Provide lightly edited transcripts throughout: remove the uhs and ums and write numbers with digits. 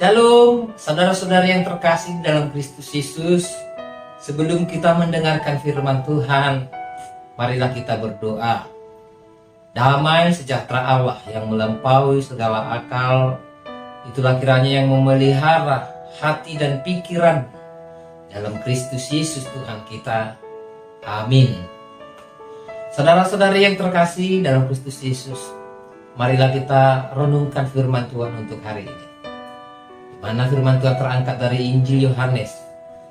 Shalom, saudara-saudara yang terkasih dalam Kristus Yesus. Sebelum kita mendengarkan firman Tuhan, marilah kita berdoa. Damai sejahtera Allah yang melampaui segala akal, itulah kiranya yang memelihara hati dan pikiran dalam Kristus Yesus Tuhan kita. Amin. Saudara-saudara yang terkasih dalam Kristus Yesus, marilah kita renungkan firman Tuhan untuk hari ini. Mana firman Tuhan terangkat dari Injil Yohanes,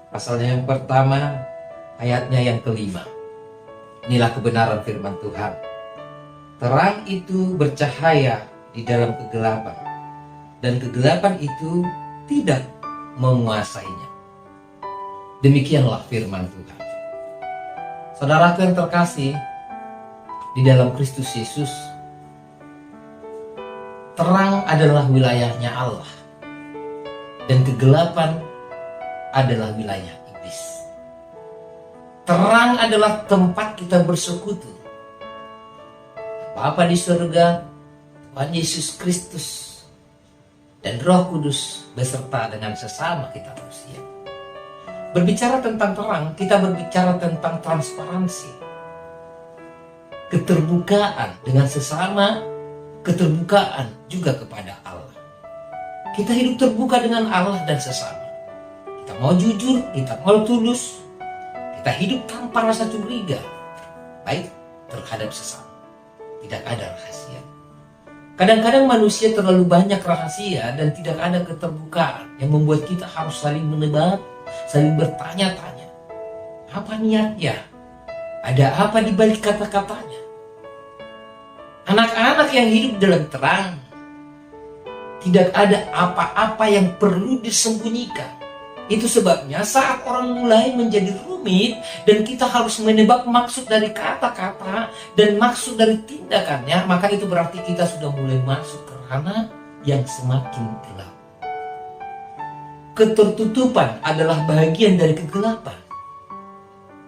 pasalnya yang pertama, ayatnya yang kelima. Inilah kebenaran firman Tuhan. Terang itu bercahaya di dalam kegelapan, dan kegelapan itu tidak menguasainya. Demikianlah firman Tuhan. Saudaraku yang terkasih di dalam Kristus Yesus, terang adalah wilayahnya Allah, dan kegelapan adalah wilayah iblis. Terang adalah tempat kita bersekutu. Bapa di surga, Tuhan Yesus Kristus, dan Roh Kudus beserta dengan sesama kita manusia. Berbicara tentang terang, kita berbicara tentang transparansi, keterbukaan dengan sesama, keterbukaan juga kepada Allah. Kita hidup terbuka dengan Allah dan sesama. Kita mau jujur, kita mau tulus. Kita hidup tanpa rasa curiga, baik terhadap sesama. Tidak ada rahasia. Kadang-kadang manusia terlalu banyak rahasia dan tidak ada keterbukaan yang membuat kita harus saling menebak, saling bertanya-tanya. Apa niatnya? Ada apa di balik kata-katanya? Anak-anak yang hidup dalam terang, tidak ada apa-apa yang perlu disembunyikan. Itu sebabnya saat orang mulai menjadi rumit dan kita harus menebak maksud dari kata-kata dan maksud dari tindakannya, maka itu berarti kita sudah mulai masuk ke ranah yang semakin gelap. Ketertutupan adalah bagian dari kegelapan.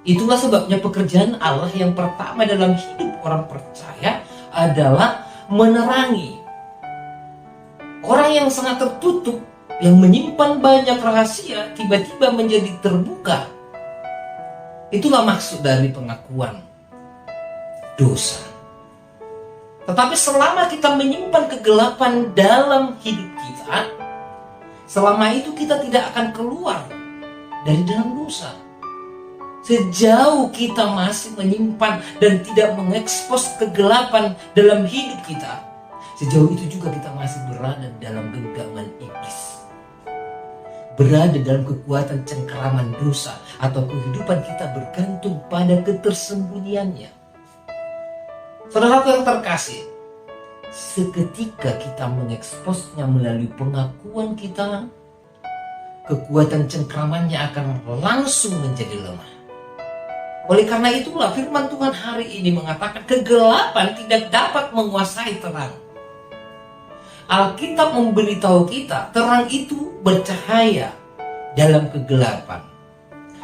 Itulah sebabnya pekerjaan Allah yang pertama dalam hidup orang percaya adalah menerangi. Orang yang sangat tertutup, yang menyimpan banyak rahasia, tiba-tiba menjadi terbuka. Itulah maksud dari pengakuan dosa. Tetapi selama kita menyimpan kegelapan dalam hidup kita, selama itu kita tidak akan keluar dari dalam dosa. Sejauh kita masih menyimpan dan tidak mengekspos kegelapan dalam hidup kita, sejauh itu juga kita masih berada dalam genggaman iblis. Berada dalam kekuatan cengkeraman dosa, atau kehidupan kita bergantung pada ketersembunyiannya. Saudaraku yang terkasih, seketika kita mengeksposnya melalui pengakuan kita, kekuatan cengkeramannya akan langsung menjadi lemah. Oleh karena itulah firman Tuhan hari ini mengatakan kegelapan tidak dapat menguasai terang. Alkitab memberitahu kita terang itu bercahaya dalam kegelapan,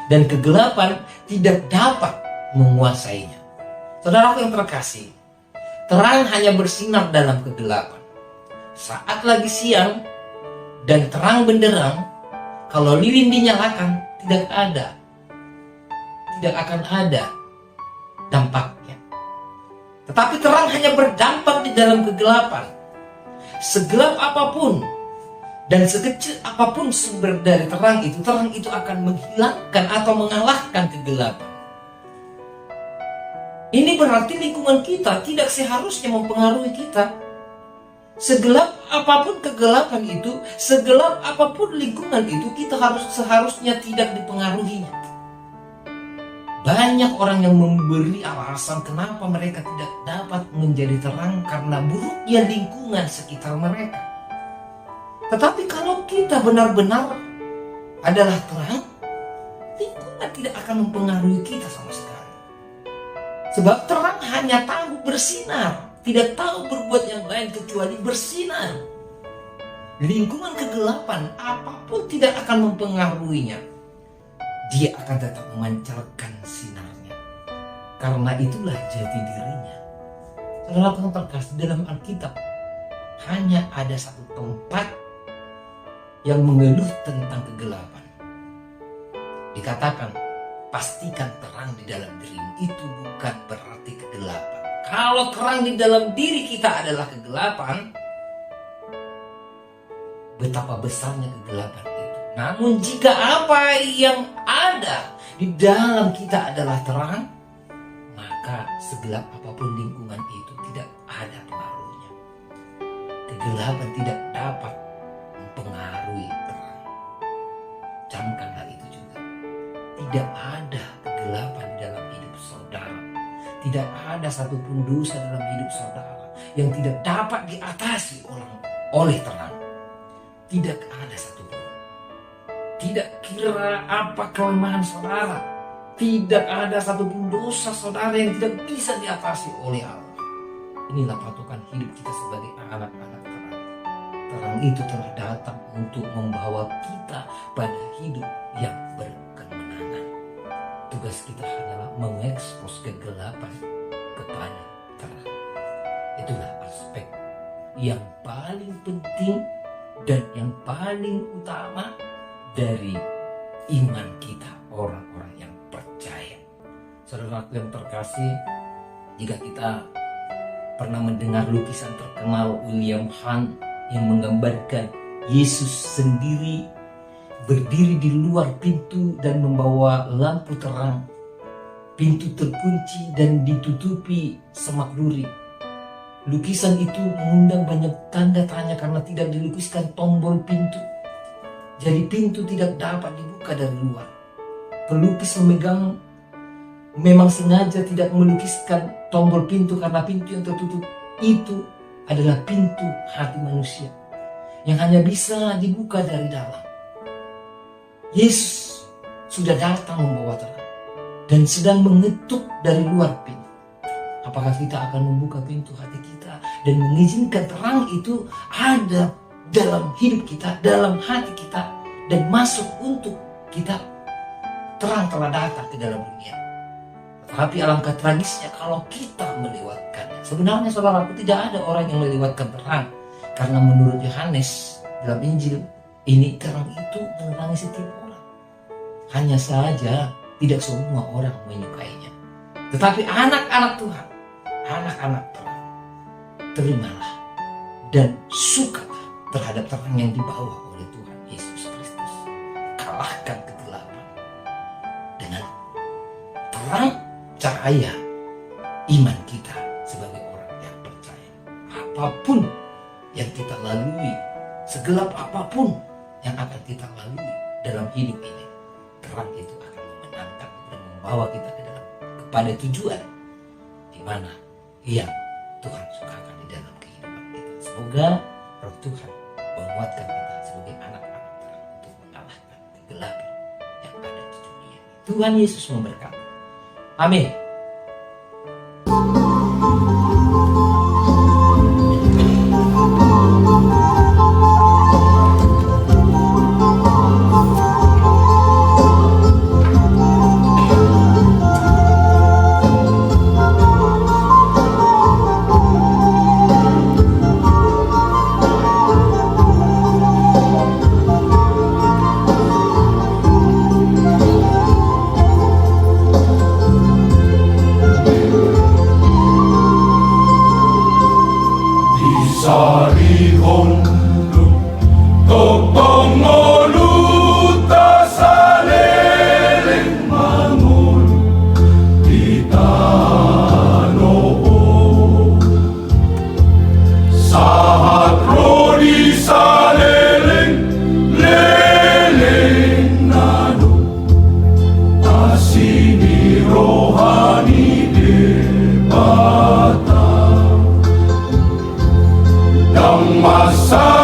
dan kegelapan tidak dapat menguasainya. Saudaraku yang terkasih, terang hanya bersinar dalam kegelapan. Saat lagi siang dan terang benderang, kalau lilin dinyalakan, tidak akan ada dampaknya. Tetapi terang hanya berdampak di dalam kegelapan. Segelap apapun dan sekecil apapun sumber dari terang itu akan menghilangkan atau mengalahkan kegelapan. Ini berarti lingkungan kita tidak seharusnya mempengaruhi kita. Segelap apapun kegelapan itu, segelap apapun lingkungan itu, kita seharusnya tidak dipengaruhinya. Banyak orang yang memberi alasan kenapa mereka tidak dapat menjadi terang karena buruknya lingkungan sekitar mereka. Tetapi kalau kita benar-benar adalah terang, lingkungan tidak akan mempengaruhi kita sama sekali. Sebab terang hanya tahu bersinar, tidak tahu berbuat yang lain kecuali bersinar. Lingkungan kegelapan apapun tidak akan mempengaruhinya. Dia akan tetap memancarkan sinarnya. Karena itulah jati dirinya. Saudara yang terkasih, dalam Alkitab hanya ada satu tempat yang mengeluh tentang kegelapan. Dikatakan, pastikan terang di dalam dirimu, itu bukan berarti kegelapan. Kalau terang di dalam diri kita adalah kegelapan, betapa besarnya kegelapan itu. Namun jika apa yang ada di dalam kita adalah terang, maka segelap apapun lingkungan itu tidak ada pengaruhnya. Kegelapan tidak dapat mempengaruhi terang. Camkanlah itu juga. Tidak ada kegelapan di dalam hidup saudara. Tidak ada satupun dosa dalam hidup saudara yang tidak dapat diatasi oleh terang. Tidak ada satupun. Tidak kira apa kelemahan saudara. Tidak ada satupun dosa saudara yang tidak bisa diatasi oleh Allah. Inilah patokan hidup kita sebagai anak-anak terang. Terang itu telah datang untuk membawa kita pada hidup yang berkemenangan. Tugas kita hanyalah mengekspos kegelapan kepada terang. Itulah aspek yang paling penting dan yang paling utama dari iman kita, orang-orang yang percaya. Saudara yang terkasih, jika kita pernah mendengar lukisan terkenal William Hunt yang menggambarkan Yesus sendiri berdiri di luar pintu dan membawa lampu terang, pintu terkunci dan ditutupi semak duri. Lukisan itu mengundang banyak tanda tanya karena tidak dilukiskan tombol pintu. Jadi pintu tidak dapat dibuka dari luar. Pelukis memang sengaja tidak melukiskan tombol pintu karena pintu yang tertutup itu adalah pintu hati manusia yang hanya bisa dibuka dari dalam. Yesus sudah datang membawa terang dan sedang mengetuk dari luar pintu. Apakah kita akan membuka pintu hati kita dan mengizinkan terang itu ada dalam hidup kita, dalam hati kita, dan masuk untuk kita? Terang telah datang ke dalam dunia. Tetapi alangkah tragisnya kalau kita melewatkannya. Sebenarnya saudaraku, tidak ada orang yang melewatkan terang. Karena menurut Yohanes dalam Injil ini, terang itu menerangi setiap orang. Hanya saja tidak semua orang menyukainya. Tetapi anak-anak Tuhan, anak-anak terang, terimalah dan sukalah terhadap terang yang dibawa oleh Tuhan Yesus Kristus. Kalahkan kegelapan dengan terang cahaya iman kita sebagai orang yang percaya. Apapun yang kita lalui, segelap apapun yang akan kita lalui dalam hidup ini, terang itu akan memenangkan dan membawa kita kepada tujuan di mana yang Tuhan sukakan di dalam kehidupan kita. Semoga Roh Tuhan menguatkan kita sebagai anak-anak terang untuk mengalahkan kegelapan yang ada di dunia. Tuhan Yesus memberkati. Amin. Masa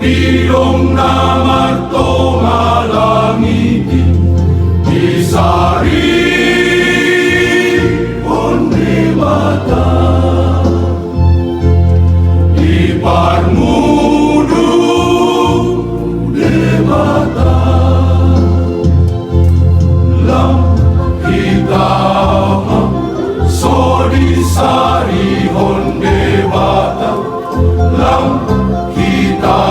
ilong na marto malangiti isari onde mata iparmudu de mata lam kita sodi sari onde mata lam kita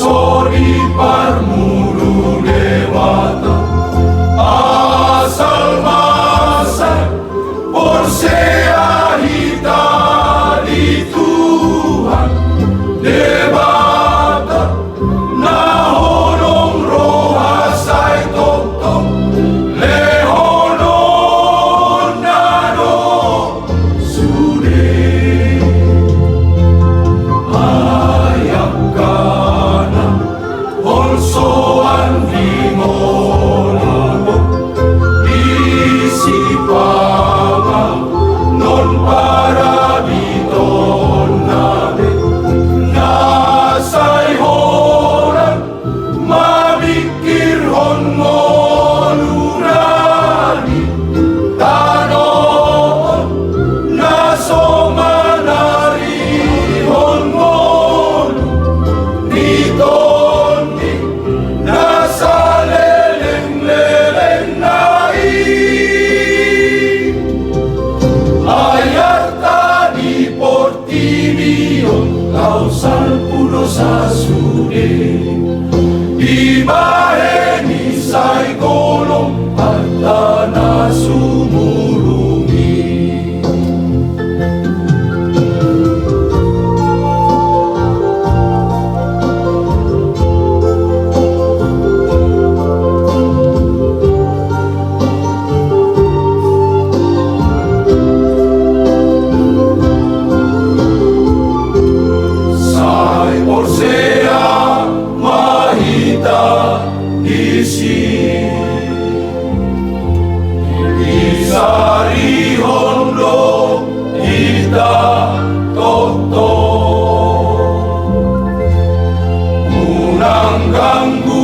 sodi parmudu dewata asal masa porsea hita di Tuhan dewata nahonong roha sai tong lehonon nano sude Olsoan lingono isipama non parabiton nabe nasay horan mabikir hon ngonurani tanon nasomanari hon ngonu dito nasa leleng-leleng nai ayat tadi portimio kausal pulo sa sude ibaheni say golong at tanah sumurungi Porsea mahita isi isari hondo ita toto unang ganggu